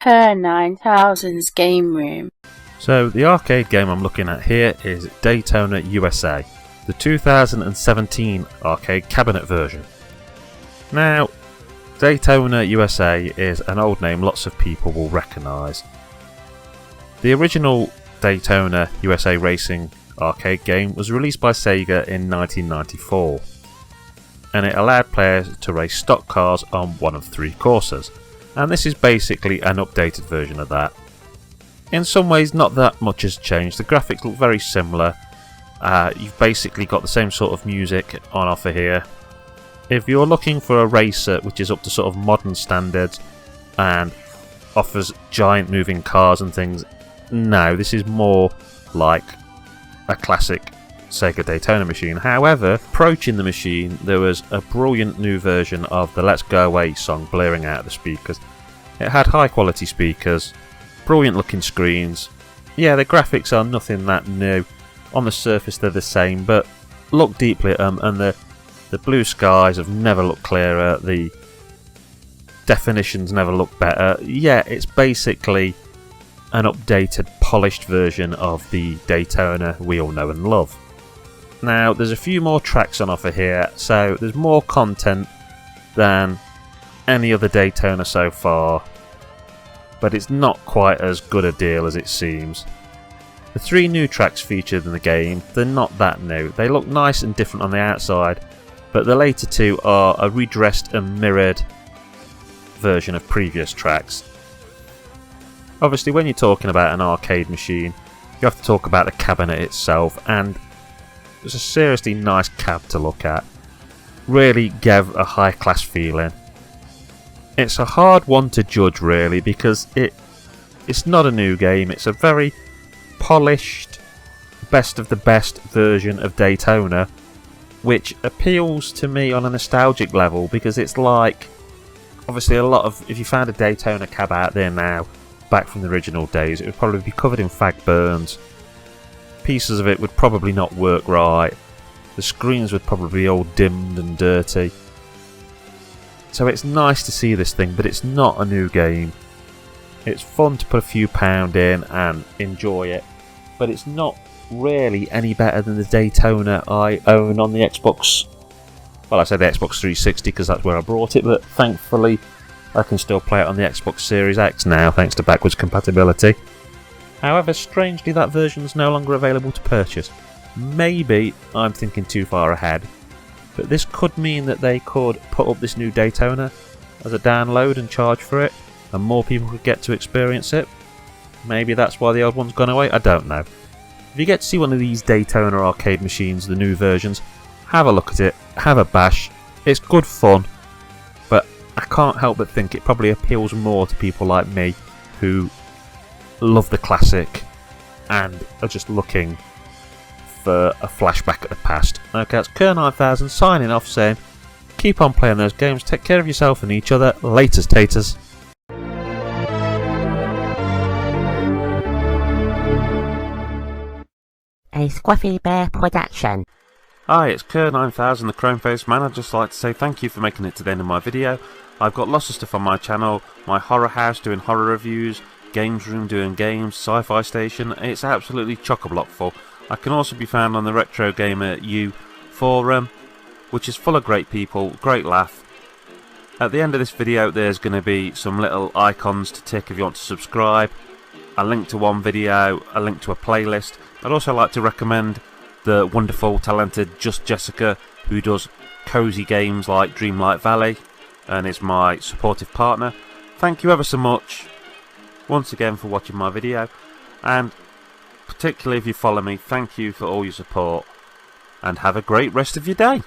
Her 9000's game room. So the arcade game I'm looking at here is Daytona USA, the 2017 arcade cabinet version. Now, Daytona USA is an old name lots of people will recognise. The original Daytona USA Racing arcade game was released by Sega in 1994, and it allowed players to race stock cars on one of three courses, and this is basically an updated version of that. In some ways not that much has changed, the graphics look very similar, you've basically got the same sort of music on offer here. If you're looking for a racer which is up to sort of modern standards and offers giant moving cars and things, no, this is more like a classic Sega Daytona machine. However, approaching the machine there was a brilliant new version of the Let's Go Away song blaring out of the speakers. It had high quality speakers, brilliant looking screens. Yeah, the graphics are nothing that new. On the surface they're the same, but look deeply at them and the blue skies have never looked clearer, the definitions never look better. Yeah, it's basically an updated, polished version of the Daytona we all know and love. Now, there's a few more tracks on offer here, so there's more content than any other Daytona so far, but it's not quite as good a deal as it seems. The 3 new tracks featured in the game, they're not that new. They look nice and different on the outside, but the later 2 are a redressed and mirrored version of previous tracks. Obviously, when you're talking about an arcade machine, you have to talk about the cabinet itself, and it's a seriously nice cab to look at. Really gave a high class feeling. It's a hard one to judge really, because it's not a new game, it's a very polished, best of the best version of Daytona, which appeals to me on a nostalgic level, because it's like, obviously a lot of, if you found a Daytona cab out there now, back from the original days, it would probably be covered in fag burns. Pieces of it would probably not work right. The screens would probably be all dimmed and dirty. So it's nice to see this thing, but it's not a new game. It's fun to put a few pound in and enjoy it, but it's not really any better than the Daytona I own on the Xbox. Well, I say the Xbox 360 because that's where I brought it, but thankfully I can still play it on the Xbox Series X now, thanks to backwards compatibility. However, strangely that version's no longer available to purchase. Maybe I'm thinking too far ahead, but this could mean that they could put up this new Daytona as a download and charge for it, and more people could get to experience it. Maybe that's why the old one's gone away, I don't know. If you get to see one of these Daytona arcade machines, the new versions, have a look at it, have a bash. It's good fun, but I can't help but think it probably appeals more to people like me who love the classic and are just looking for a flashback at the past. Okay, that's Kerr9000 signing off saying, keep on playing those games, take care of yourself and each other, laters taters. A Squaffy Bear production. Hi, it's Kerr9000, the Chrome-Faced Man. I'd just like to say thank you for making it to the end of my video. I've got lots of stuff on my channel, my horror house doing horror reviews, games room doing games, sci-fi station, it's absolutely chock-a-block full. I can also be found on the Retro Gamer U forum, which is full of great people, great laugh. At the end of this video there's going to be some little icons to tick if you want to subscribe, a link to one video, a link to a playlist. I'd also like to recommend the wonderful, talented Just Jessica, who does cosy games like Dreamlight Valley and is my supportive partner. Thank you ever so much once again for watching my video, and particularly if you follow me, thank you for all your support, and have a great rest of your day.